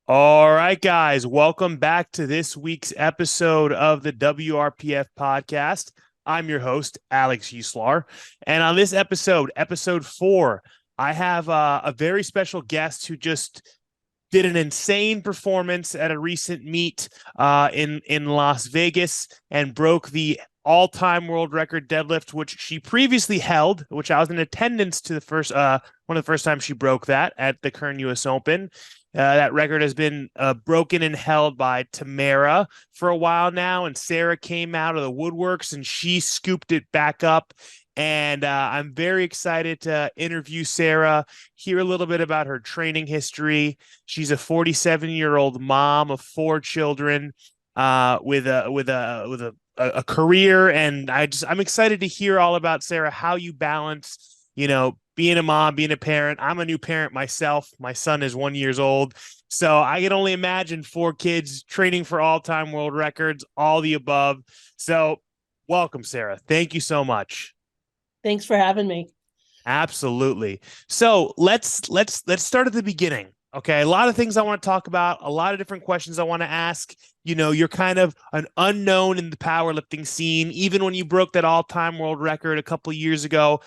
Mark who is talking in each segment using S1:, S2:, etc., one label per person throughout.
S1: All right, guys, welcome back to this week's episode of the WRPF podcast. I'm your host, Alex Uslar. And on this episode, episode 4, I have a very special guest who just did an insane performance at a recent meet in Las Vegas and broke the all-time world record deadlift, which she previously held, which I was in attendance to the first one of the first times she broke that at the current U.S. Open. That record has been broken and held by Tamara for a while now, and Sara came out of the woodworks and she scooped it back up. And I'm very excited to interview Sara, hear a little bit about her training history. She's a 47-year-old mom of 4 children, with a career, and I'm excited to hear all about, Sara, how you balance, being a mom, being a parent. I'm a new parent myself. My son is 1 year old. So I can only imagine 4 kids training for all-time world records, all the above. So welcome, Sara. Thank you so much.
S2: Thanks for having me.
S1: Absolutely. So let's start at the beginning. Okay, a lot of things I want to talk about, a lot of different questions I want to ask. You're kind of an unknown in the powerlifting scene. Even when you broke that all-time world record a couple of years ago,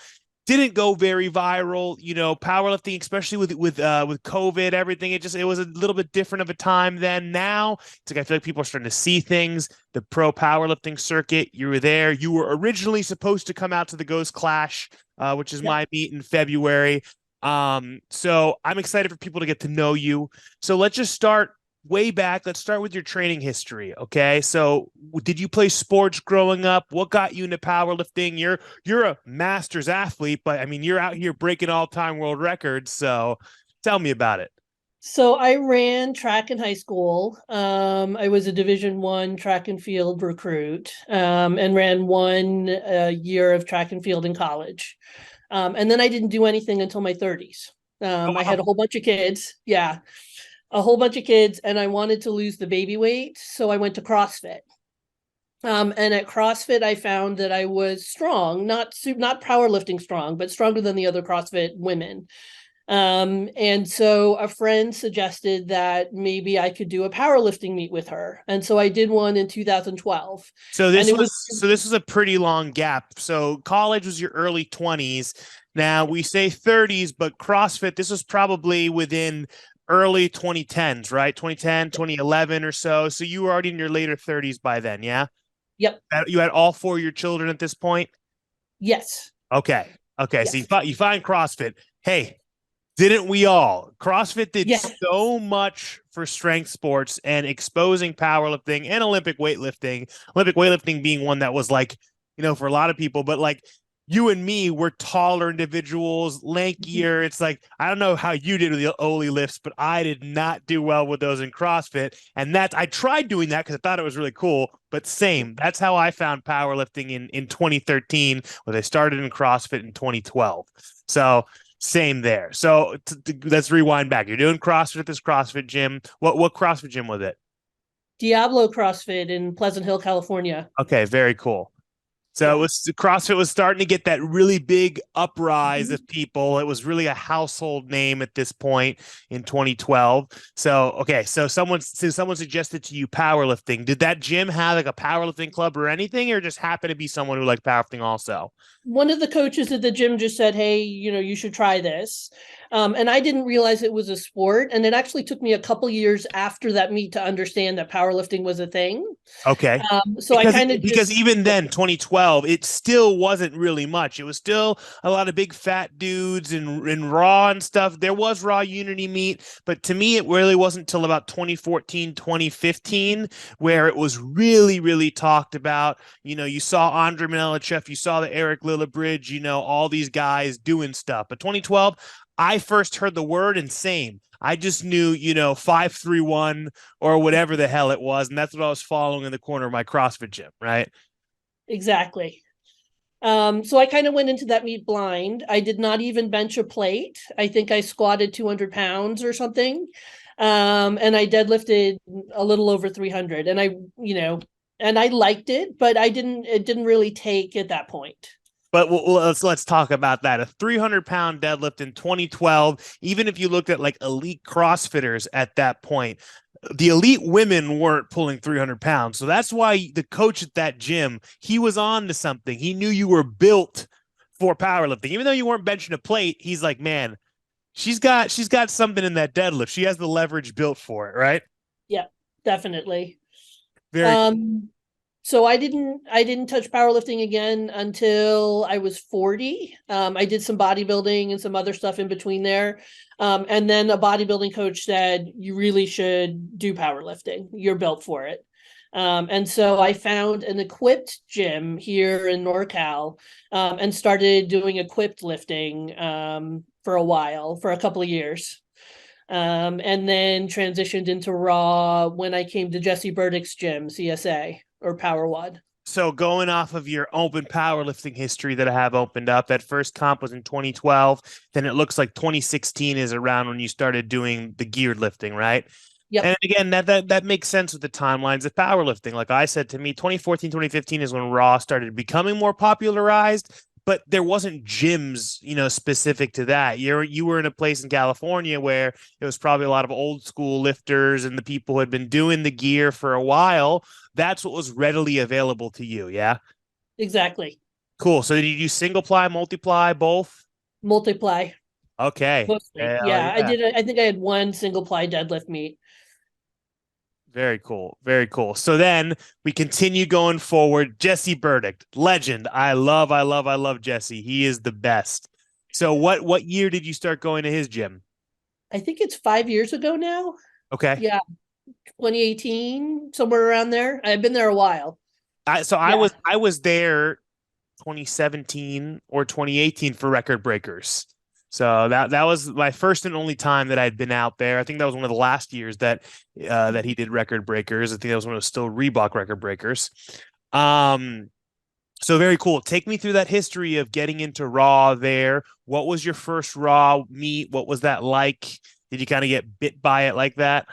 S1: didn't go very viral. Powerlifting, especially with COVID, everything, it was a little bit different of a time then. Now it's like I feel like people are starting to see things. The pro powerlifting circuit, you were there. You were originally supposed to come out to the Ghost Clash, which is my meet in February. So I'm excited for people to get to know you. So let's just start way back. Let's start with your training history. Okay. So did you play sports growing up? What got you into powerlifting? You're a master's athlete, but I mean, you're out here breaking all-time world records. So tell me about it.
S2: So I ran track in high school. I was a Division I track and field recruit, and ran one year of track and field in college. And then I didn't do anything until my 30s.
S1: Oh,
S2: I
S1: wow.
S2: had a whole bunch of kids. Yeah, a whole bunch of kids, and I wanted to lose the baby weight, so I went to CrossFit. And at CrossFit, I found that I was strong, not powerlifting strong, but stronger than the other CrossFit women. And so a friend suggested that maybe I could do a powerlifting meet with her. And so I did one in 2012.
S1: So
S2: And
S1: this
S2: it
S1: was
S2: was
S1: so this was a pretty long gap. So college was your early 20s. Now we say 30s, but CrossFit, this was probably within early 2010s, right? 2010, 2011 or so. So you were already in your later 30s by then, yeah?
S2: Yep.
S1: You had all 4 of your children at this point?
S2: Yes.
S1: Okay. Okay. So
S2: Yes.
S1: you find CrossFit. Hey, didn't we all? CrossFit did
S2: Yeah.
S1: so much for strength sports and exposing powerlifting and Olympic weightlifting. Olympic weightlifting being one that was like, for a lot of people, but like you and me were taller individuals, lankier. It's like, I don't know how you did with the Oli lifts, but I did not do well with those in CrossFit. And I tried doing that because I thought it was really cool, but same. That's how I found powerlifting in 2013, where they started in CrossFit in 2012. So same there. So let's rewind back. You're doing CrossFit at this CrossFit gym. What CrossFit gym was it?
S2: Diablo CrossFit in Pleasant Hill, California.
S1: Okay, very cool. So it
S2: Yeah.
S1: was CrossFit was starting to get that really big uprise
S2: Mhm.
S1: of people. It was really a household name at this point in 2012. So okay, so someone suggested to you powerlifting. Did that gym have like a powerlifting club or anything, or just happen to be someone who liked powerlifting also?
S2: One of the coaches at the gym just said, "Hey, you should try this." And I didn't realize it was a sport. And it actually took me a couple years after that meet to understand that powerlifting was a thing.
S1: Okay.
S2: So I kind of
S1: Because
S2: just,
S1: even then, 2012, it still wasn't really much. It was still a lot of big fat dudes and Raw and stuff. There was Raw Unity meet, but to me, it really wasn't until about 2014, 2015 where it was really, really talked about. You saw Andre Manelichev, you saw the Eric Lillibridge, all these guys doing stuff. But 2012, I first heard the word, and same. I just knew, 531 or whatever the hell it was. And that's what I was following in the corner of my CrossFit gym, right?
S2: exactly. So I kind of went into that meet blind. I did not even bench a plate. I think I squatted 200 pounds or something. And I deadlifted a little over 300. And I liked it, but it didn't really take at that point.
S1: But let's talk about that. A 300-pound deadlift in 2012. Even if you looked at like elite CrossFitters at that point, the elite women weren't pulling 300 pounds. So that's why the coach at that gym, he was on to something. He knew you were built for powerlifting. Even though you weren't benching a plate, he's like, man, she's got something in that deadlift. She has the leverage built for it, right?
S2: Yeah, definitely.
S1: Very cool.
S2: So I didn't touch powerlifting again until I was 40. I did some bodybuilding and some other stuff in between there. And then a bodybuilding coach said, you really should do powerlifting. You're built for it. And so I found an equipped gym here in NorCal, and started doing equipped lifting for a couple of years. And then transitioned into Raw when I came to Jesse Burdick's gym, CSA or PowerWOD.
S1: So going off of your open powerlifting history that I have opened up, that first comp was in 2012. Then it looks like 2016 is around when you started doing the geared lifting, right?
S2: Yep.
S1: And again, that makes sense with the timelines of powerlifting. Like I said, to me, 2014, 2015 is when Raw started becoming more popularized, but there wasn't gyms, specific to that. You were in a place in California where it was probably a lot of old school lifters and the people who had been doing the gear for a while. That's what was readily available to you. Yeah.
S2: Exactly.
S1: Cool. So did you do single ply, multiply, both?
S2: Multiply.
S1: Okay.
S2: Mostly. Yeah. I think I had one single ply deadlift meet.
S1: Very cool. Very cool. So then we continue going forward. Jesse Burdick, legend. I love Jesse. He is the best. So what year did you start going to his gym?
S2: I think it's 5 years ago now.
S1: Okay.
S2: Yeah. 2018, somewhere around there. I've been there a while.
S1: I was there 2017 or 2018 for Record Breakers. So that was my first and only time that I'd been out there. I think that was one of the last years that he did Record Breakers. I think that was when it was still Reebok Record Breakers. So very cool. Take me through that history of getting into Raw there. What was your first Raw meet? What was that like? Did you kind of get bit by it like that?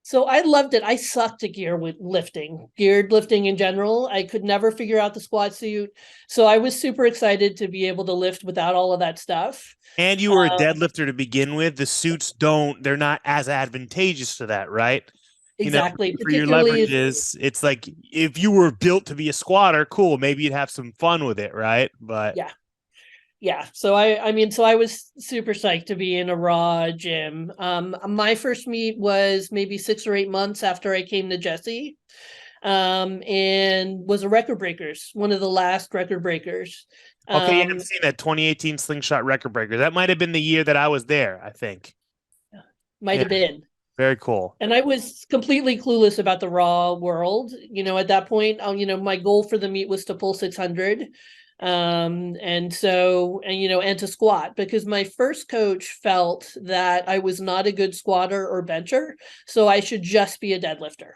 S2: So I loved it. I sucked at geared lifting in general. I could never figure out the squat suit. So I was super excited to be able to lift without all of that stuff.
S1: And you were a deadlifter to begin with. The suits they're not as advantageous to that, right?
S2: Exactly.
S1: For your leverages, it's like if you were built to be a squatter, cool, maybe you'd have some fun with it, right? But
S2: yeah. So I was super psyched to be in a Raw gym. My first meet was maybe 6 or 8 months after I came to Jesse, and was a Record Breakers, one of the last Record Breakers.
S1: Okay, yeah, I've seen that 2018 Slingshot Record Breaker. That might have been the year that I was there, I think.
S2: Might have been.
S1: Very cool.
S2: And I was completely clueless about the Raw world. At that point, my goal for the meet was to pull 600. And to squat, because my first coach felt that I was not a good squatter or bencher, so I should just be a deadlifter.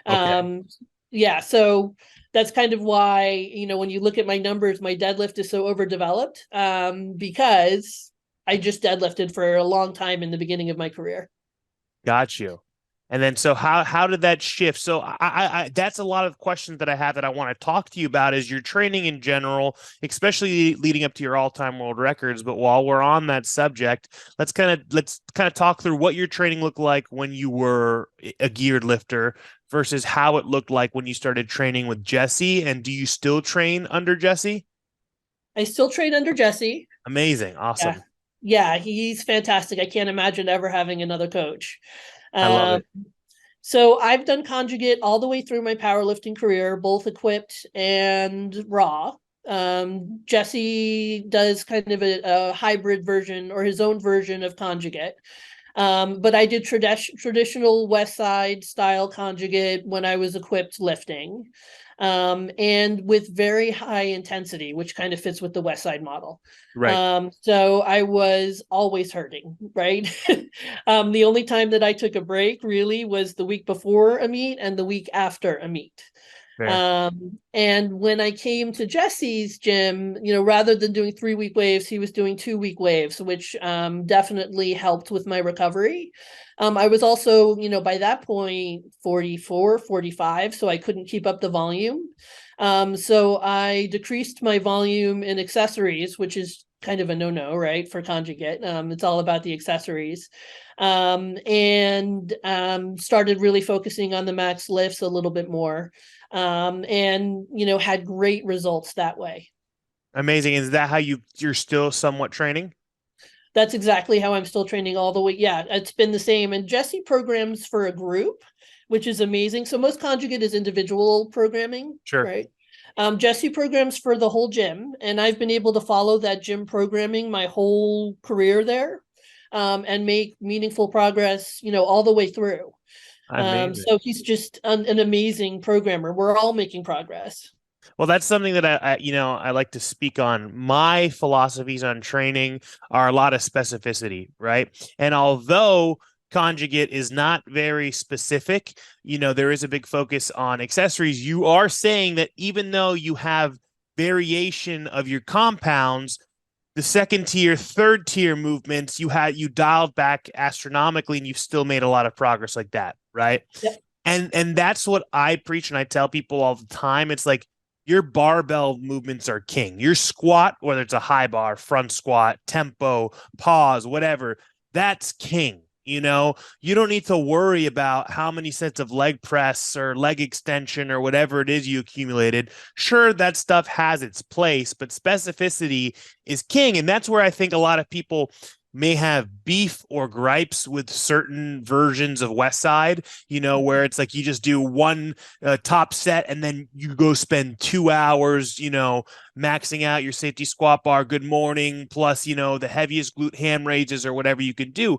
S1: Okay.
S2: So that's kind of why, when you look at my numbers, my deadlift is so overdeveloped, because I just deadlifted for a long time in the beginning of my career.
S1: Got you. And then, so how did that shift? So I that's a lot of questions that I have that I want to talk to you about is your training in general, especially leading up to your all-time world records. But while we're on that subject, let's kind of talk through what your training looked like when you were a geared lifter versus how it looked like when you started training with Jesse. And do you still train under Jesse?
S2: I still train under Jesse.
S1: Amazing. Awesome.
S2: Yeah, he's fantastic. I can't imagine ever having another coach.
S1: I love it.
S2: So I've done conjugate all the way through my powerlifting career, both equipped and raw. Jesse does kind of a hybrid version or his own version of conjugate. But I did traditional West Side style conjugate when I was equipped lifting, and with very high intensity, which kind of fits with the West Side model.
S1: Right.
S2: So I was always hurting, right? The only time that I took a break really was the week before a meet and the week after a meet. And when I came to Jesse's gym, rather than doing 3-week waves, he was doing 2-week waves, which definitely helped with my recovery. I was also, by that point, 44, 45, so I couldn't keep up the volume. So I decreased my volume in accessories, which is kind of a no-no, right, for conjugate. It's all about the accessories. And started really focusing on the max lifts a little bit more. And, had great results that way.
S1: Amazing. Is that how you're still somewhat training?
S2: That's exactly how I'm still training all the way. Yeah, it's been the same. And Jesse programs for a group, which is amazing. So most conjugate is individual programming,
S1: Sure.
S2: right? Jesse programs for the whole gym, and I've been able to follow that gym programming my whole career there, and make meaningful progress, all the way through.
S1: Amazing.
S2: So he's just an amazing programmer. We're all making progress.
S1: Well, that's something that I like to speak on. My philosophies on training are a lot of specificity, right? And although conjugate is not very specific, there is a big focus on accessories. You are saying that even though you have variation of your compounds, the second tier, third tier movements, you dialed back astronomically and you've still made a lot of progress like that, right?
S2: Yep.
S1: And that's what I preach and I tell people all the time. It's like your barbell movements are king. Your squat, whether it's a high bar, front squat, tempo, pause, whatever, that's king. You don't need to worry about how many sets of leg press or leg extension or whatever it is you accumulated. Sure, that stuff has its place, but specificity is king. And that's where I think a lot of people may have beef or gripes with certain versions of West Side, where it's like you just do one top set and then you go spend 2 hours, maxing out your safety squat bar, good morning, plus, the heaviest glute ham raises or whatever you can do.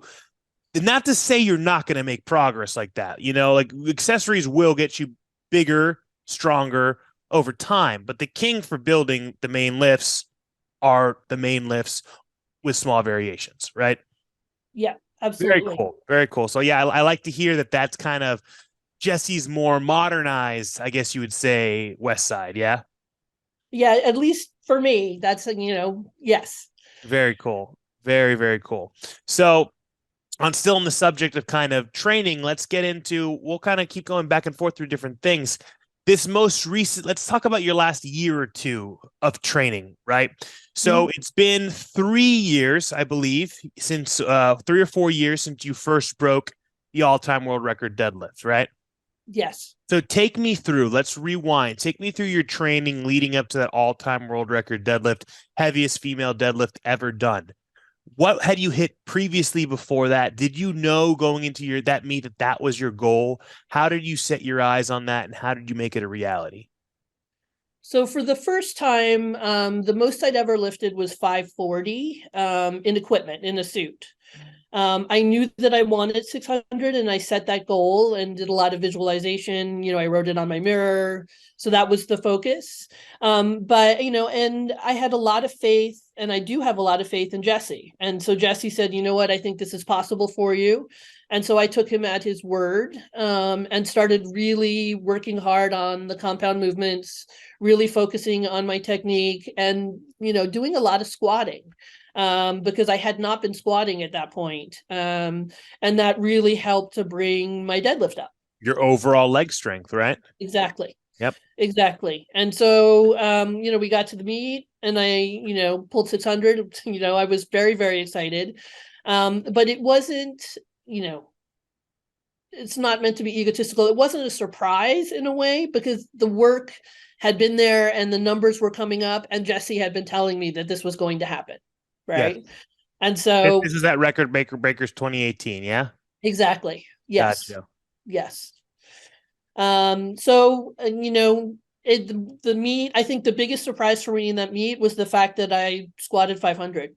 S1: Not to say you're not going to make progress like that, like accessories will get you bigger, stronger over time, but the king for building the main lifts are the main lifts with small variations, right?
S2: Yeah,
S1: Very
S2: absolutely.
S1: cool. Very cool. So yeah, I like to hear that that's kind of Jesse's more modernized, I guess you would say, West Side. Yeah.
S2: Yeah, at least for me, that's, yes.
S1: Very cool. Very, very cool. So on still on the subject of kind of training, we'll kind of keep going back and forth through different things. This most recent, let's talk about your last year or two of training, right? So it's been 3 years, I believe, since 3 or 4 years since you first broke the all-time world record deadlift, right?
S2: Yes.
S1: So let's rewind. Take me through your training leading up to that all-time world record deadlift, heaviest female deadlift ever done. What had you hit previously before that? Did you know going into that meet that was your goal? How did you set your eyes on that and how did you make it a reality?
S2: So for the first time, the most I'd ever lifted was 540 in equipment, in a suit. I knew that I wanted 600 and I set that goal and did a lot of visualization. I wrote it on my mirror. So that was the focus. But, and I had a lot of faith, and I do have a lot of faith in Jesse. And so Jesse said, you know what, I think this is possible for you. And so I took him at his word, and started really working hard on the compound movements, really focusing on my technique and, doing a lot of squatting. Because I had not been squatting at that point. And that really helped to bring my deadlift up.
S1: Your overall leg strength, right?
S2: Exactly.
S1: Yep.
S2: Exactly. And so, we got to the meet and I, pulled 600, I was very, very excited. But it wasn't, it's not meant to be egotistical. It wasn't a surprise in a way because the work had been there and the numbers were coming up and Jesse had been telling me that this was going to happen. Right.
S1: Yes.
S2: And so
S1: this is that record breakers 2018. Yeah.
S2: Exactly. Yes.
S1: Gotcha.
S2: Yes. So, the meet, I think the biggest surprise for me in that meet was the fact that I squatted 500.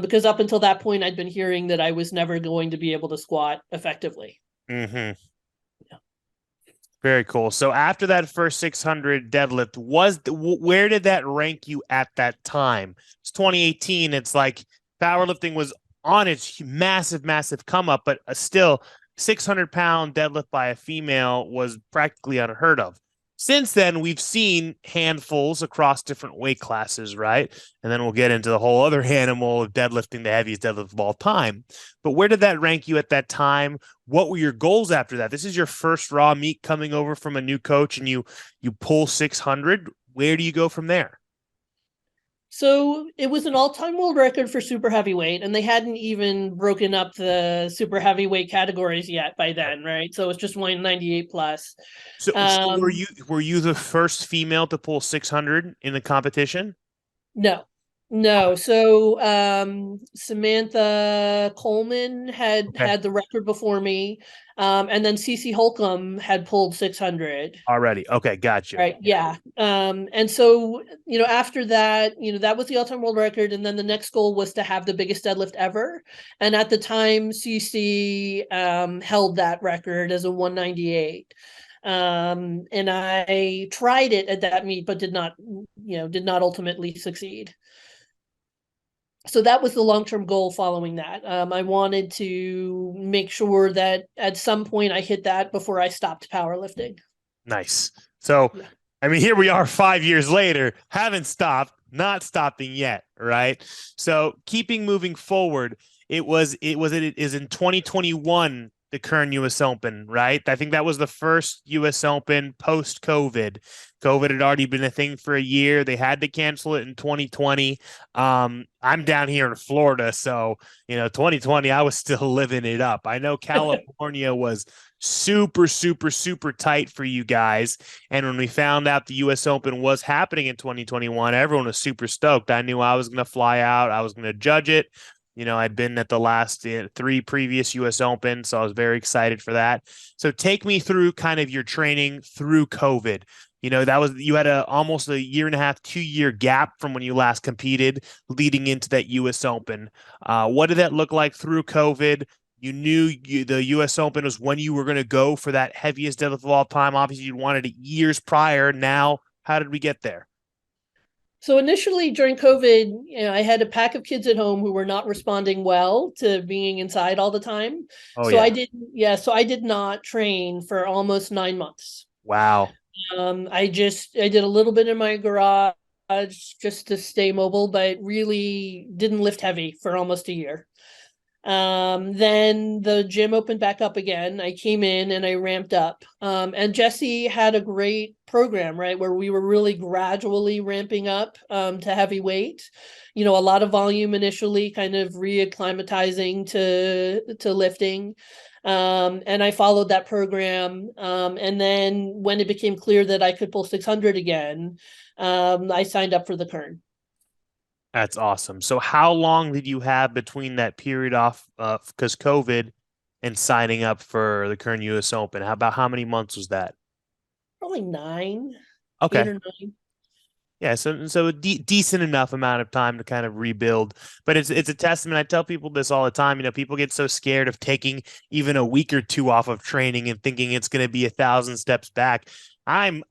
S2: Because up until that point, I'd been hearing that I was never going to be able to squat effectively.
S1: Mm-hmm. Yeah. Very cool. So after that first 600 deadlift, where did that rank you at that time? It's 2018. It's like powerlifting was on its massive, massive come up, but still 600-pound deadlift by a female was practically unheard of. Since then, we've seen handfuls across different weight classes, right? And then we'll get into the whole other animal of deadlifting, the heaviest deadlift of all time. But where did that rank you at that time? What were your goals after that? This is your first raw meat coming over from a new coach, and you pull 600. Where do you go from there?
S2: So it was an all-time world record for super heavyweight, and they hadn't even broken up the super heavyweight categories yet by then, right? So it's just 198 plus.
S1: So were you the first female to pull 600 in the competition?
S2: No, no. So Samantha Coleman had
S1: Okay.
S2: had the record before me, and then Cece Holcomb had pulled 600.
S1: Already. Okay, got you.
S2: Right. Yeah. And so, after that, that was the all-time world record. And then the next goal was to have the biggest deadlift ever. And at the time, CC held that record as a 198. And I tried it at that meet, but did not ultimately succeed. So that was the long-term goal following that. I wanted to make sure that at some point I hit that before I stopped powerlifting.
S1: Nice. So,
S2: Yeah.
S1: I mean, here we are 5 years later, haven't stopped, not stopping yet, right? So, keeping moving forward, it is in 2021 the current U.S. Open, right? I think that was the first U.S. Open post COVID. COVID had already been a thing for a year. They had to cancel it in 2020. I'm down here in Florida, so 2020 I was still living it up. I know California was super, super, super tight for you guys. And when we found out the US Open was happening in 2021, everyone was super stoked. I knew I was going to fly out. I was going to judge it. I'd been at the last 3 previous US Open, so I was very excited for that. So take me through kind of your training through COVID. You had almost a year and a half, 2-year gap from when you last competed leading into that US Open. What did that look like through COVID? You knew the U.S. Open was when you were going to go for that heaviest deadlift of all time. Obviously, you wanted it years prior. Now, how did we get there?
S2: So initially during COVID, I had a pack of kids at home who were not responding well to being inside all the time.
S1: Oh,
S2: So
S1: yeah.
S2: I did not train for almost 9 months.
S1: Wow.
S2: I did a little bit in my garage just to stay mobile, but really didn't lift heavy for almost a year. Then the gym opened back up again. I came in and I ramped up. And Jesse had a great program, right, where we were really gradually ramping up to heavy weight. A lot of volume initially, kind of reacclimatizing to lifting. And I followed that program. And then when it became clear that I could pull 600 again, I signed up for the Kern.
S1: That's awesome. So how long did you have between that period off because COVID and signing up for the current US Open? How many months was that?
S2: Probably 9, 8
S1: Okay.
S2: or 9.
S1: Yeah, so a decent enough amount of time to kind of rebuild, but it's a testament. I tell people this all the time. People get so scared of taking even a week or two off of training and thinking it's going to be 1,000 steps back. I'm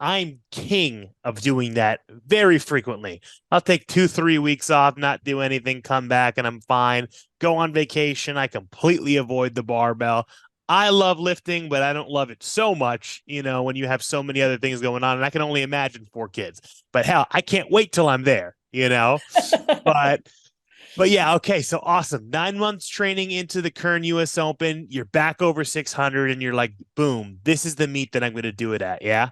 S1: king of doing that very frequently. I'll take 2-3 weeks off, not do anything, come back, and I'm fine. Go on vacation. I completely avoid the barbell. I love lifting, but I don't love it so much, when you have so many other things going on. And I can only imagine 4 kids. But hell, I can't wait till I'm there. But yeah, okay. So awesome. 9 months training into the current US Open. You're back over 600 and you're like, boom, this is the meet that I'm going to do it at. Yeah.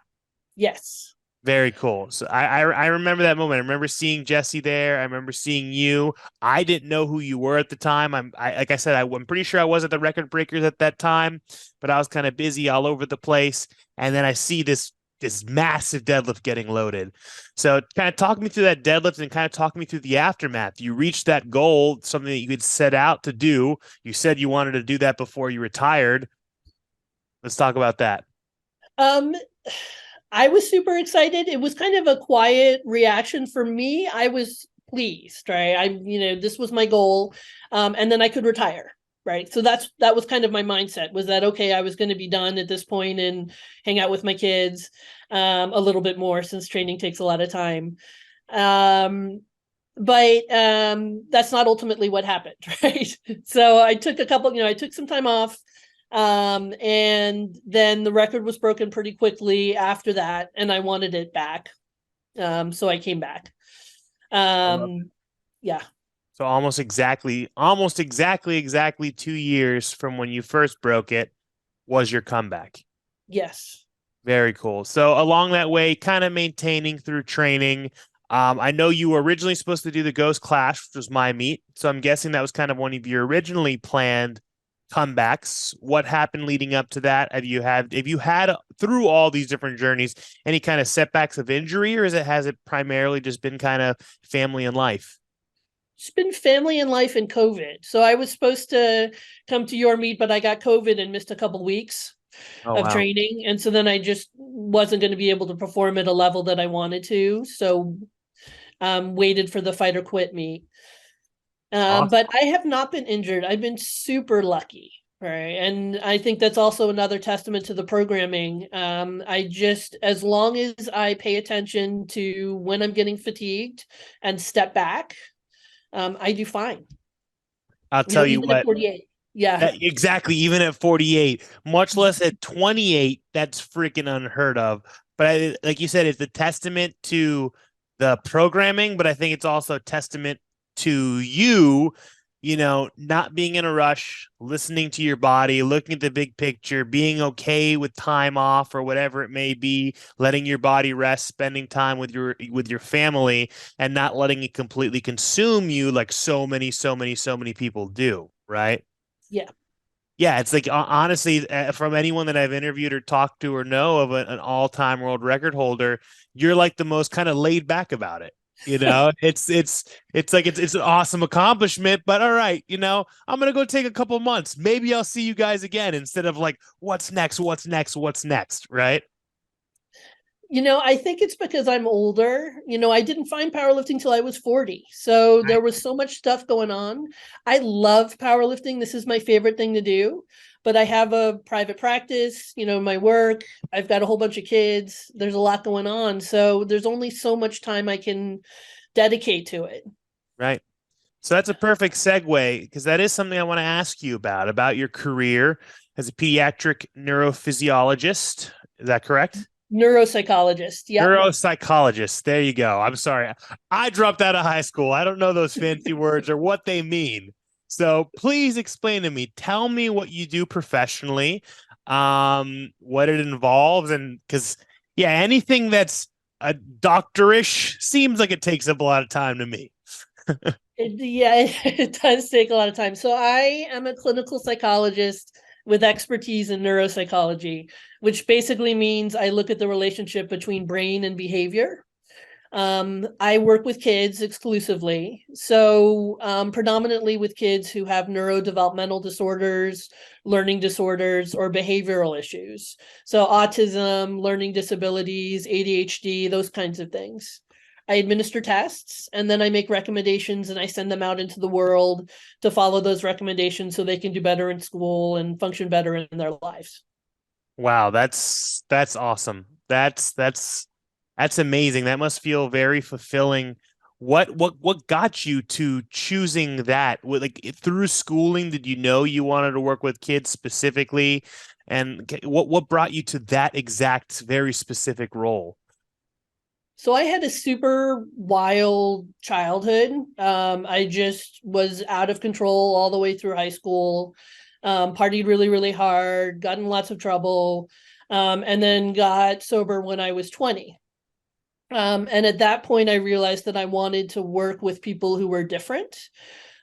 S2: Yes.
S1: Very cool. So I remember that moment. I remember seeing Jesse there. I remember seeing you. I didn't know who you were at the time. Like I said, I'm pretty sure I was at the Record Breakers at that time, but I was kind of busy all over the place. And then I see this massive deadlift getting loaded. So kind of talk me through that deadlift and kind of talk me through the aftermath. You reached that goal, something that you could set out to do. You said you wanted to do that before you retired. Let's talk about that.
S2: I was super excited. It was kind of a quiet reaction for me. I was pleased, right? This was my goal. And then I could retire. Right. So that was kind of my mindset, was that, okay, I was going to be done at this point and hang out with my kids a little bit more, since training takes a lot of time. But that's not ultimately what happened. Right. So I took some time off. And then the record was broken pretty quickly after that, and I wanted it back. So I came back.
S1: I love it.
S2: Yeah.
S1: So exactly 2 years from when you first broke it was your comeback.
S2: Yes.
S1: Very cool. So along that way, kind of maintaining through training. I know you were originally supposed to do the Ghost Clash, which was my meet. So I'm guessing that was kind of one of your originally planned comebacks. What happened leading up to that? Have you had through all these different journeys any kind of setbacks of injury, or has it primarily just been kind of family and life?
S2: It's been family and life and COVID. So I was supposed to come to your meet, but I got COVID and missed a couple weeks
S1: Oh
S2: of
S1: wow.
S2: training. And so then I just wasn't going to be able to perform at a level that I wanted to. So waited for the fight or quit meet.
S1: Awesome.
S2: But I have not been injured. I've been super lucky. Right. And I think that's also another testament to the programming. I just, as long as I pay attention to when I'm getting fatigued and step back, I do fine.
S1: I'll tell you
S2: Even at
S1: what.
S2: 48. Yeah.
S1: Exactly. Even at 48, much less at 28, that's freaking unheard of. But like you said, it's a testament to the programming, but I think it's also a testament to you, not being in a rush, listening to your body, looking at the big picture, being okay with time off or whatever it may be, letting your body rest, spending time with your family, and not letting it completely consume you like so many people do, right?
S2: Yeah.
S1: Yeah, it's like honestly, from anyone that I've interviewed or talked to or know of an all-time world record holder, you're like the most kind of laid back about it. It's an awesome accomplishment, but all right, I'm gonna go take a couple months. Maybe I'll see you guys again instead of like, what's next? What's next? What's next? Right?
S2: I think it's because I'm older. I didn't find powerlifting till I was 40. So there
S1: Right.
S2: was so much stuff going on. I love powerlifting. This is my favorite thing to do. But I have a private practice, my work. I've got a whole bunch of kids. There's a lot going on. So there's only so much time I can dedicate to it.
S1: Right. So that's a perfect segue because that is something I want to ask you about your career as a pediatric neurophysiologist. Is that correct?
S2: Neuropsychologist. Yep.
S1: Neuropsychologist. There you go. I'm sorry. I dropped out of high school. I don't know those fancy words or what they mean. So please explain to me. Tell me what you do professionally, what it involves, and because yeah, anything that's a doctorish seems like it takes up a lot of time to me.
S2: Yeah, it does take a lot of time. So I am a clinical psychologist with expertise in neuropsychology, which basically means I look at the relationship between brain and behavior. I work with kids exclusively. So predominantly with kids who have neurodevelopmental disorders, learning disorders, or behavioral issues. So autism, learning disabilities, ADHD, those kinds of things. I administer tests and then I make recommendations and I send them out into the world to follow those recommendations so they can do better in school and function better in their lives.
S1: Wow, that's awesome. That's amazing. That must feel very fulfilling. What got you to choosing that? Like through schooling, did you know you wanted to work with kids specifically? And what brought you to that exact very specific role?
S2: So I had a super wild childhood. I just was out of control all the way through high school. Partied really, really hard, got in lots of trouble, and then got sober when I was 20. And at that point, I realized that I wanted to work with people who were different.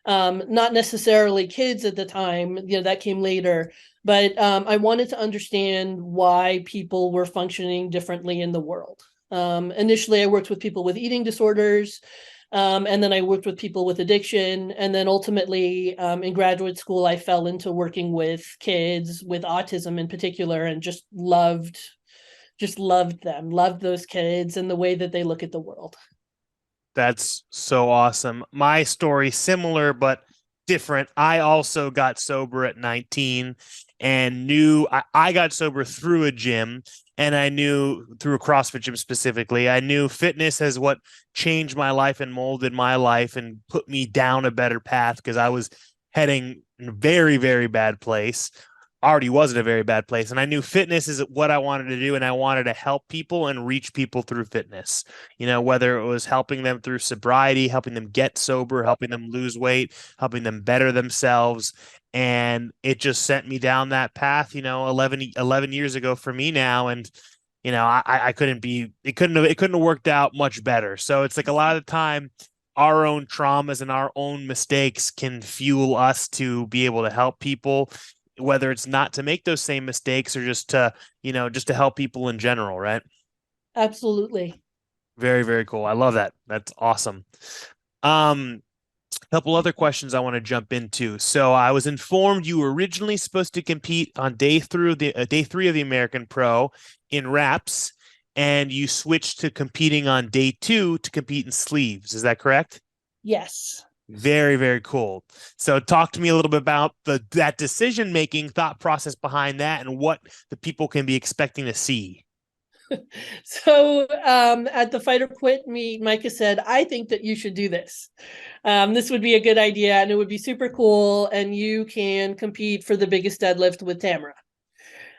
S2: Not necessarily kids at the time, that came later, but I wanted to understand why people were functioning differently in the world. Initially, I worked with people with eating disorders, and then I worked with people with addiction. And then ultimately, in graduate school, I fell into working with kids with autism in particular and just loved them, loved those kids and the way that they look at the world.
S1: That's so awesome. My story similar but different. I also got sober at 19 and knew I got sober through a gym and I knew through a CrossFit gym specifically. I knew fitness as what changed my life and molded my life and put me down a better path because I was heading in a very, very bad place. already was in a very bad place. And I knew fitness is what I wanted to do. And I wanted to help people and reach people through fitness, whether it was helping them through sobriety, helping them get sober, helping them lose weight, helping them better themselves. And it just sent me down that path, 11 years ago for me now. And, I it couldn't have worked out much better. So it's like a lot of the time, our own traumas and our own mistakes can fuel us to be able to help people, whether it's not to make those same mistakes or just to help people in general, right?
S2: Absolutely.
S1: Very, very cool. I love that. That's awesome. A couple other questions I want to jump into. So I was informed you were originally supposed to compete on day 3 of the American Pro in wraps, and you switched to competing on day 2 to compete in sleeves. Is that correct?
S2: Yes.
S1: Very, very cool. So talk to me a little bit about that decision-making thought process behind that and what the people can be expecting to see.
S2: So at the Fight or Quit meet, Micah said, I think that you should do this. This would be a good idea and it would be super cool. And you can compete for the biggest deadlift with Tamara.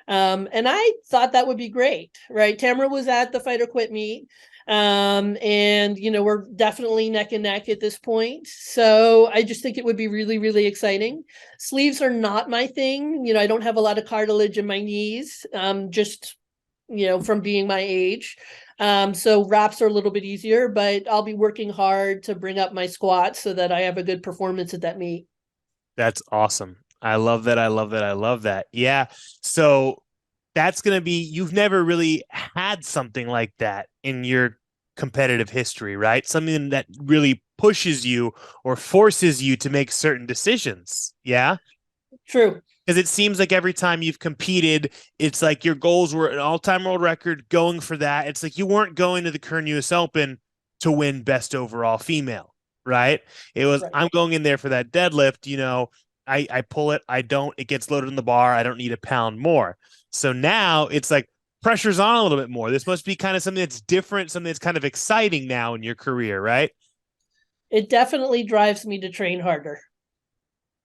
S2: And I thought that would be great, right? Tamara was at the Fight or Quit meet. And, we're definitely neck and neck at this point. So I just think it would be really, really exciting. Sleeves are not my thing. I don't have a lot of cartilage in my knees, from being my age. So wraps are a little bit easier, but I'll be working hard to bring up my squats so that I have a good performance at that meet.
S1: That's awesome. I love that. I love that. I love that. Yeah. So that's going to be, you've never really had something like that in your competitive history, right? Something that really pushes you or forces you to make certain decisions. Yeah.
S2: True.
S1: Because it seems like every time you've competed, it's like your goals were an all-time world record, going for that. It's like you weren't going to the Kern US Open to win best overall female, right? It was, right. I'm going in there for that deadlift, I pull it, I don't, it gets loaded in the bar, I don't need a pound more. So now it's like pressure's on a little bit more. This must be kind of something that's different, something that's kind of exciting now in your career, right?
S2: It definitely drives me to train harder.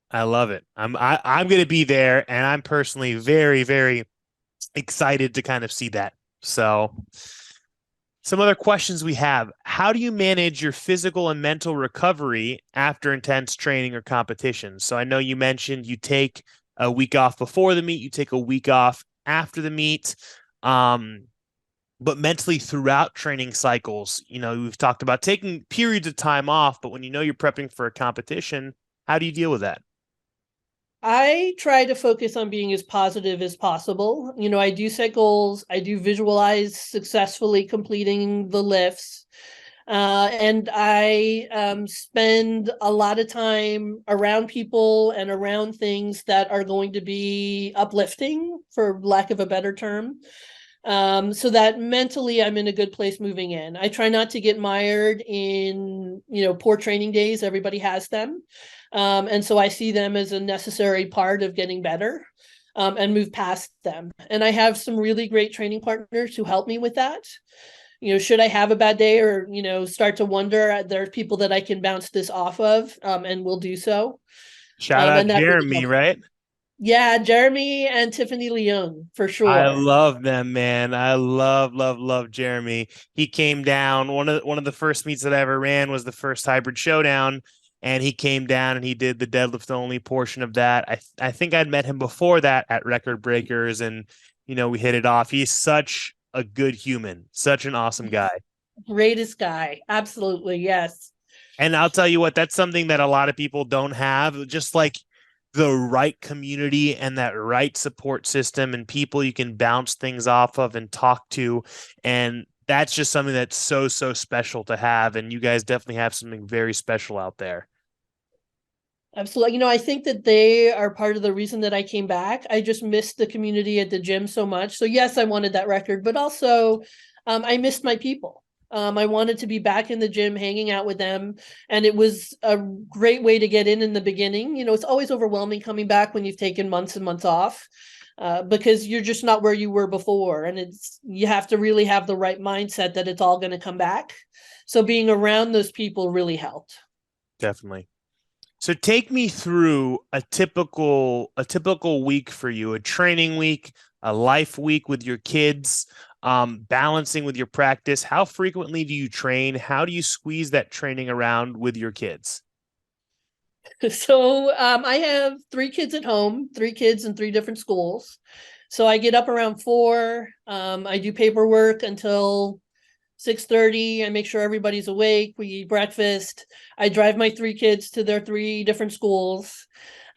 S1: I love it. I'm going to be there, and I'm personally very, very excited to kind of see that. So some other questions we have. How do you manage your physical and mental recovery after intense training or competition? So I know you mentioned you take a week off before the meet, you take a week off after the meet. But mentally throughout training cycles, we've talked about taking periods of time off, but when you're prepping for a competition, how do you deal with that?
S2: I try to focus on being as positive as possible. I do set goals. I do visualize successfully completing the lifts. And I spend a lot of time around people and around things that are going to be uplifting, for lack of a better term. So that mentally I'm in a good place moving in. I try not to get mired in, poor training days. Everybody has them. And so I see them as a necessary part of getting better, and move past them. And I have some really great training partners who help me with that. Should I have a bad day or, start to wonder, there are people that I can bounce this off of, and will do so.
S1: Shout out Jeremy, right?
S2: Yeah, Jeremy and Tiffany Leung, for sure.
S1: I love them, man. I love Jeremy. He came down. One of the first meets that I ever ran was the first hybrid showdown, and he came down and he did the deadlift only portion of that. I think I'd met him before that at Record Breakers, and we hit it off. He's such a good human, such an awesome guy.
S2: Greatest guy. Absolutely, yes.
S1: And I'll tell you what, that's something that a lot of people don't have, just like the right community and that right support system and people you can bounce things off of and talk to. And that's just something that's so, so special to have. And you guys definitely have something very special out there.
S2: Absolutely. I think that they are part of the reason that I came back. I just missed the community at the gym so much. So yes, I wanted that record, but also I missed my people. I wanted to be back in the gym, hanging out with them. And it was a great way to get in the beginning. It's always overwhelming coming back when you've taken months and months off, because you're just not where you were before. And you have to really have the right mindset that it's all going to come back. So being around those people really helped.
S1: Definitely. So take me through a typical week for you, a training week, a life week with your kids, balancing with your practice. How frequently do you train? How do you squeeze that training around with your kids?
S2: So I have three kids at home, three kids in three different schools. So I get up around 4. I do paperwork until 6:30. I make sure everybody's awake. We eat breakfast. I drive my three kids to their three different schools.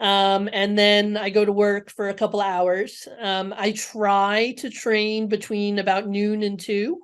S2: And then I go to work for a couple of hours. I try to train between about noon and 2,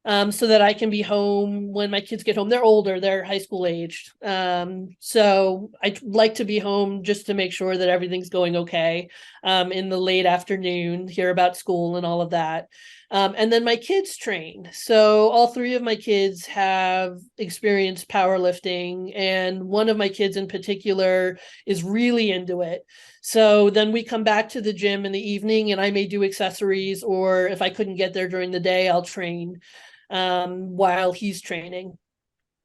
S2: so that I can be home when my kids get home. They're older, they're high school aged. So I like to be home just to make sure that everything's going okay in the late afternoon, hear about school and all of that. And then my kids train. So all three of my kids have experienced powerlifting, and one of my kids in particular is really into it. So then we come back to the gym in the evening, and I may do accessories, or if I couldn't get there during the day, I'll train while he's training.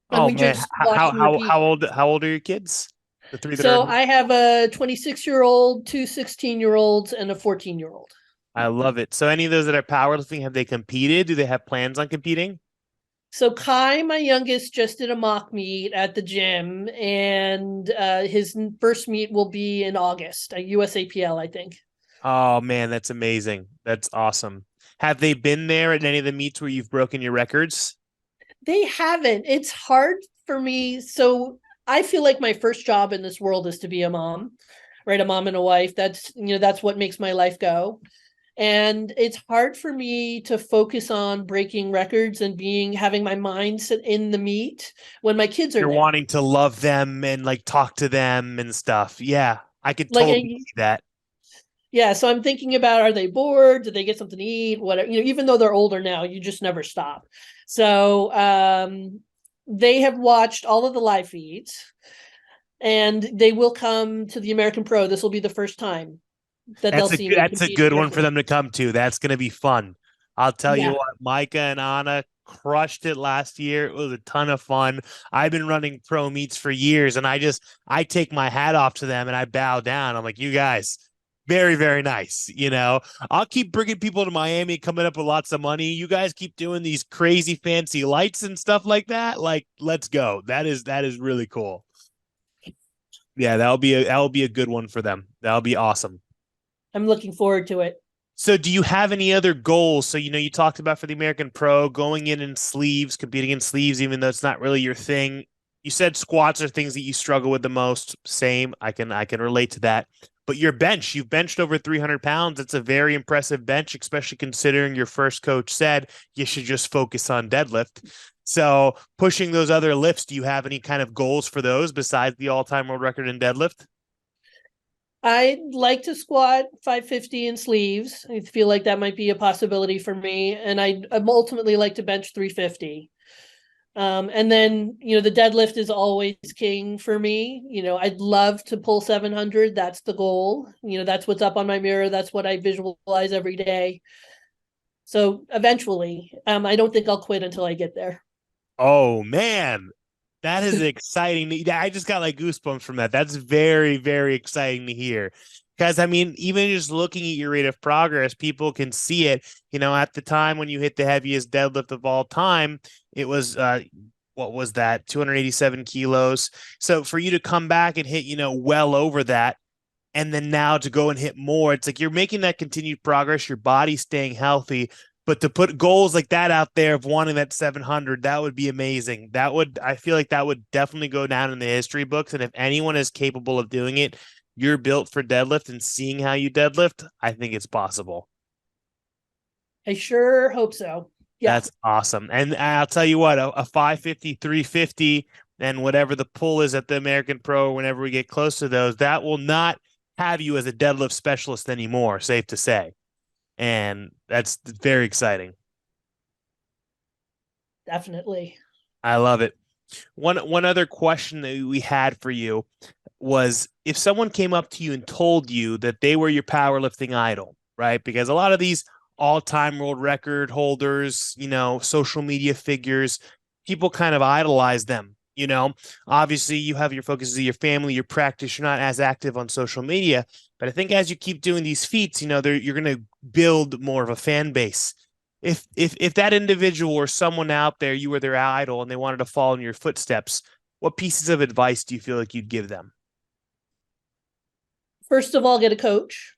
S2: And
S1: Oh
S2: we
S1: man,
S2: just watch and repeat.
S1: how old are your kids? The three that are.
S2: So I have a 26-year-old, two 16-year-olds, and a 14-year-old.
S1: I love it. So any of those that are powerlifting, have they competed? Do they have plans on competing?
S2: So Kai, my youngest, just did a mock meet at the gym, and his first meet will be in August, a USAPL, I think.
S1: Oh man, that's amazing. That's awesome. Have they been there at any of the meets where you've broken your records?
S2: They haven't. It's hard for me. So I feel like my first job in this world is to be a mom, right? A mom and a wife. That's what makes my life go. And it's hard for me to focus on breaking records and having my mind sit in the meet when my kids are
S1: You're
S2: there.
S1: wanting to love them and like talk to them and stuff. Yeah, I could
S2: Like,
S1: totally see that.
S2: yeah, so I'm thinking about, are they bored? Did they get something to eat? Whatever, even though they're older now, you just never stop. So they have watched all of the live feeds, and they will come to the American Pro. This will be the first time that they'll see me
S1: That's a
S2: compete in
S1: good one for
S2: person.
S1: them to come to. That's going to be fun. I'll tell you
S2: Yeah.
S1: what, Micah and Anna crushed it last year. It was a ton of fun. I've been running pro meets for years, and I take my hat off to them and I bow down. I'm like, you guys, very, very nice. I'll keep bringing people to Miami, coming up with lots of money. You guys keep doing these crazy fancy lights and stuff like that. Like, let's go. That is really cool. Yeah, that'll be a good one for them. That'll be awesome.
S2: I'm looking forward to it.
S1: So do you have any other goals? So, you talked about for the American Pro going in sleeves, competing in sleeves, even though it's not really your thing. You said squats are things that you struggle with the most. Same. I can relate to that. But your bench, you've benched over 300 pounds. It's a very impressive bench, especially considering your first coach said you should just focus on deadlift. So pushing those other lifts, do you have any kind of goals for those besides the all-time world record in deadlift?
S2: I'd like to squat 550 in sleeves. I feel like that might be a possibility for me. And I'd ultimately like to bench 350. And then, the deadlift is always king for me. I'd love to pull 700. That's the goal. That's what's up on my mirror. That's what I visualize every day. So eventually, I don't think I'll quit until I get there.
S1: Oh man, that is exciting. I just got like goosebumps from that. That's very, very exciting to hear. Because I mean, even just looking at your rate of progress, people can see it. At the time when you hit the heaviest deadlift of all time, it was what was that? 287 kilos. So for you to come back and hit, well over that, and then now to go and hit more, it's like you're making that continued progress, your body's staying healthy. But to put goals like that out there of wanting that 700, that would be amazing. I feel like that would definitely go down in the history books. And if anyone is capable of doing it, you're built for deadlift, and seeing how you deadlift, I think it's possible.
S2: I sure hope so. Yeah.
S1: That's awesome. And I'll tell you what, a 550, 350, and whatever the pull is at the American Pro, whenever we get close to those, that will not have you as a deadlift specialist anymore, safe to say. And that's very exciting.
S2: Definitely.
S1: I love it. One other question that we had for you was, if someone came up to you and told you that they were your powerlifting idol, right? Because a lot of these all-time world record holders, social media figures, people kind of idolize them, You know, obviously you have your focus of your family, your practice, you're not as active on social media, but I think as you keep doing these feats, you're going to build more of a fan base. If that individual or someone out there, you were their idol and they wanted to follow in your footsteps, what pieces of advice do you feel like you'd give them?
S2: First of all, get a coach.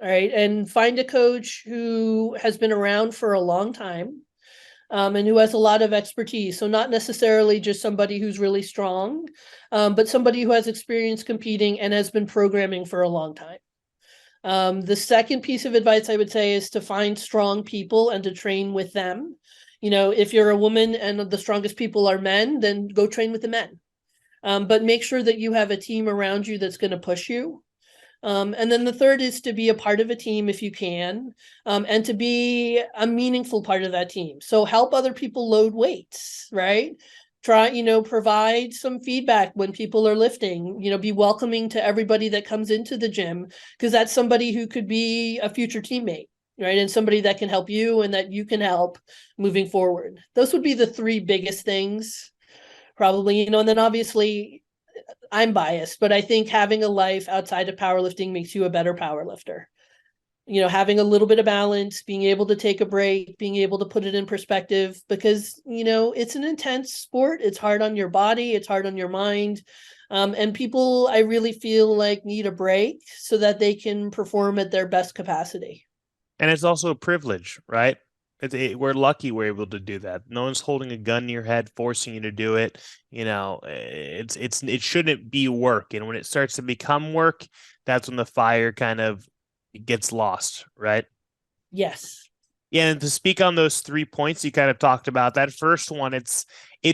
S2: All right. And find a coach who has been around for a long time, and who has a lot of expertise. So not necessarily just somebody who's really strong, but somebody who has experience competing and has been programming for a long time. The second piece of advice I would say is to find strong people and to train with them. If you're a woman and the strongest people are men, then go train with the men. But make sure that you have a team around you that's going to push you. And then the third is to be a part of a team if you can, and to be a meaningful part of that team. So help other people load weights, right? Try, provide some feedback when people are lifting, be welcoming to everybody that comes into the gym, because that's somebody who could be a future teammate, right? And somebody that can help you and that you can help moving forward. Those would be the three biggest things, probably, and then obviously I'm biased, but I think having a life outside of powerlifting makes you a better powerlifter. Having a little bit of balance, being able to take a break, being able to put it in perspective, because, it's an intense sport. It's hard on your body. It's hard on your mind. And people, I really feel like, need a break so that they can perform at their best capacity.
S1: And it's also a privilege, right? We're lucky we're able to do that. No one's holding a gun to your head, forcing you to do it. It shouldn't be work. And when it starts to become work, that's when the fire kind of gets lost, right?
S2: Yes.
S1: Yeah, and to speak on those 3 points you kind of talked about, that first one, it's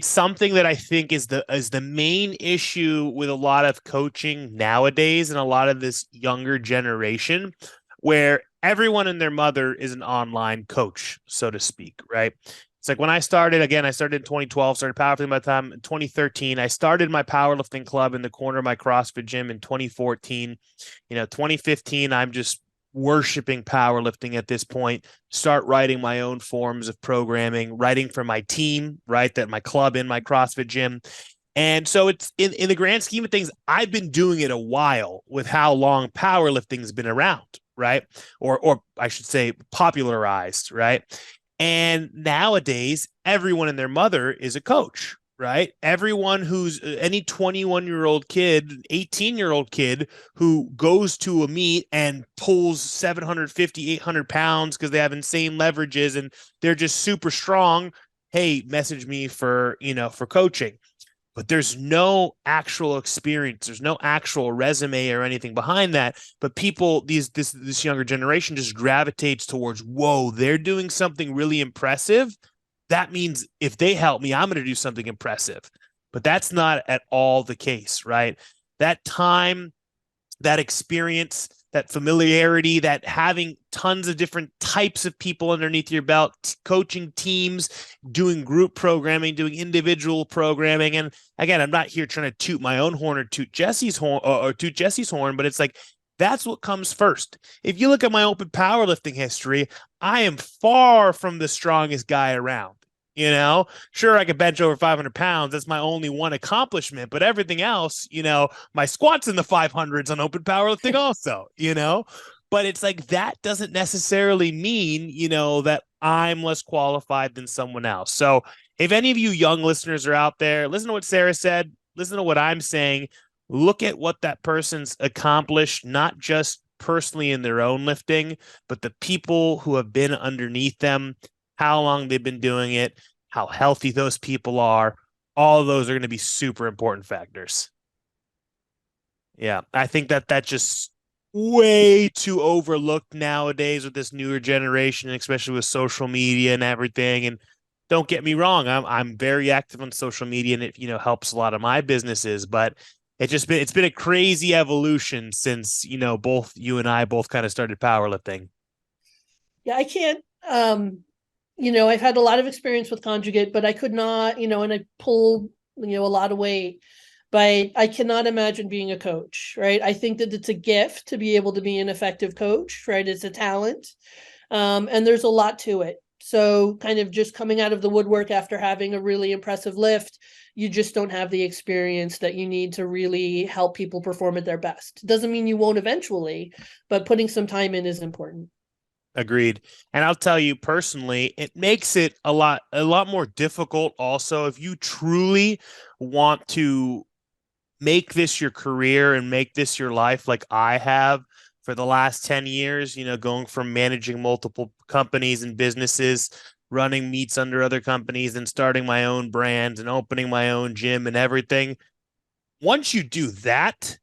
S1: something that I think is the main issue with a lot of coaching nowadays and a lot of this younger generation, where everyone and their mother is an online coach, so to speak, right? It's like when I started in 2012, started powerlifting by the time in 2013. I started my powerlifting club in the corner of my CrossFit gym in 2014. 2015, I'm just worshiping powerlifting at this point, start writing my own forms of programming, writing for my team, right? That my club in my CrossFit gym. And so it's in the grand scheme of things, I've been doing it a while with how long powerlifting's been around, right? Or I should say popularized, right? And nowadays, everyone and their mother is a coach, right? Everyone who's any 21-year-old kid, 18-year-old kid who goes to a meet and pulls 750, 800 pounds because they have insane leverages and they're just super strong. Hey, message me for coaching. But there's no actual experience. There's no actual resume or anything behind that. But people, this younger generation just gravitates towards, whoa, they're doing something really impressive. That means if they help me, I'm going to do something impressive. But that's not at all the case, right? That time, that experience, that familiarity, that having tons of different types of people underneath your belt, coaching teams, doing group programming, doing individual programming. And again, I'm not here trying to toot my own horn or toot Jesse's horn, but it's like, that's what comes first. If you look at my open powerlifting history, I am far from the strongest guy around. Sure, I could bench over 500 pounds. That's my only one accomplishment. But everything else, my squats in the 500s on open powerlifting also, But it's like that doesn't necessarily mean, that I'm less qualified than someone else. So if any of you young listeners are out there, listen to what Sara said, listen to what I'm saying. Look at what that person's accomplished, not just personally in their own lifting, but the people who have been underneath them, how long they've been doing it, how healthy those people are. All of those are going to be super important factors. Yeah, I think that's just way too overlooked nowadays with this newer generation, especially with social media and everything. And don't get me wrong, I'm very active on social media, and it helps a lot of my businesses, but it's been a crazy evolution since both you and I both kind of started powerlifting.
S2: Yeah, I can't I've had a lot of experience with conjugate, but I could not, and I pulled, a lot of weight, but I cannot imagine being a coach, right? I think that it's a gift to be able to be an effective coach, right? It's a talent. And there's a lot to it. So kind of just coming out of the woodwork after having a really impressive lift, you just don't have the experience that you need to really help people perform at their best. Doesn't mean you won't eventually, but putting some time in is important.
S1: Agreed. And I'll tell you personally, it makes it a lot more difficult also if you truly want to make this your career and make this your life like I have for the last 10 years, going from managing multiple companies and businesses, running meets under other companies and starting my own brands and opening my own gym and everything. Once you do that,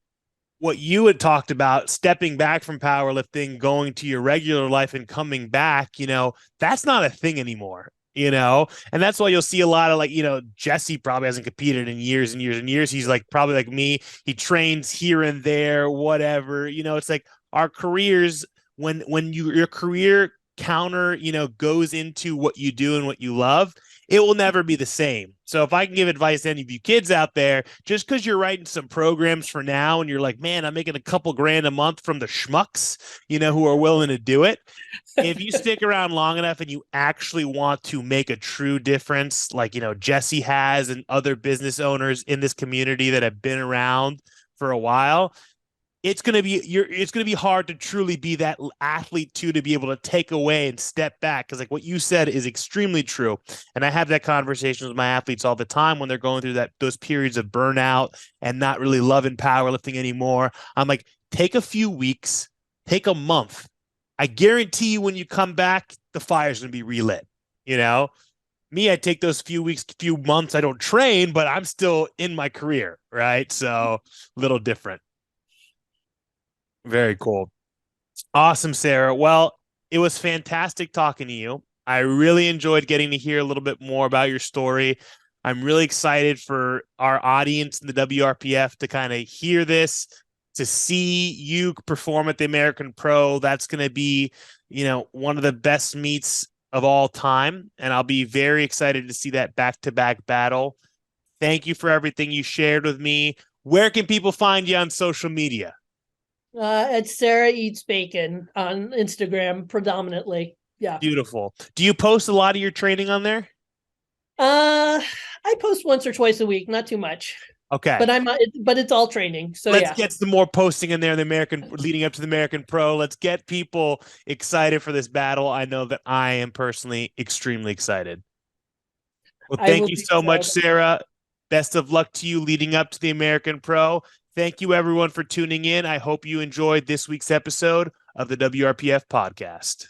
S1: what you had talked about, stepping back from powerlifting, going to your regular life and coming back, that's not a thing anymore, and that's why you'll see a lot of Jesse probably hasn't competed in years and years and years. He's like probably like me. He trains here and there, whatever, it's like our careers, when your career counter, goes into what you do and what you love, it will never be the same. So if I can give advice to any of you kids out there, just because you're writing some programs for now and you're like, man, I'm making a couple grand a month from the schmucks, who are willing to do it. If you stick around long enough and you actually want to make a true difference, like, Jesse has and other business owners in this community that have been around for a while, it's going to be hard to truly be that athlete too, to be able to take away and step back. Cause like what you said is extremely true. And I have that conversation with my athletes all the time when they're going through those periods of burnout and not really loving powerlifting anymore. I'm like, take a few weeks, take a month. I guarantee you when you come back, the fire's going to be relit. Me, I take those few weeks, few months. I don't train, but I'm still in my career. Right. So a little different. Very cool. Awesome, Sara. Well, it was fantastic talking to you. I really enjoyed getting to hear a little bit more about your story. I'm really excited for our audience in the WRPF to kind of hear this, to see you perform at the American Pro. That's going to be, one of the best meets of all time. And I'll be very excited to see that back-to-back battle. Thank you for everything you shared with me. Where can people find you on social media?
S2: It's Sara Eats Bacon on Instagram predominantly. Yeah.
S1: Beautiful. Do you post a lot of your training on there?
S2: I post once or twice a week, not too much.
S1: Okay.
S2: But it's all training. So
S1: let's get some more posting in there, leading up to the American Pro. Let's get people excited for this battle. I know that I am personally extremely excited. Well, thank you so much, Sara. Best of luck to you leading up to the American Pro. Thank you, everyone, for tuning in. I hope you enjoyed this week's episode of the WRPF podcast.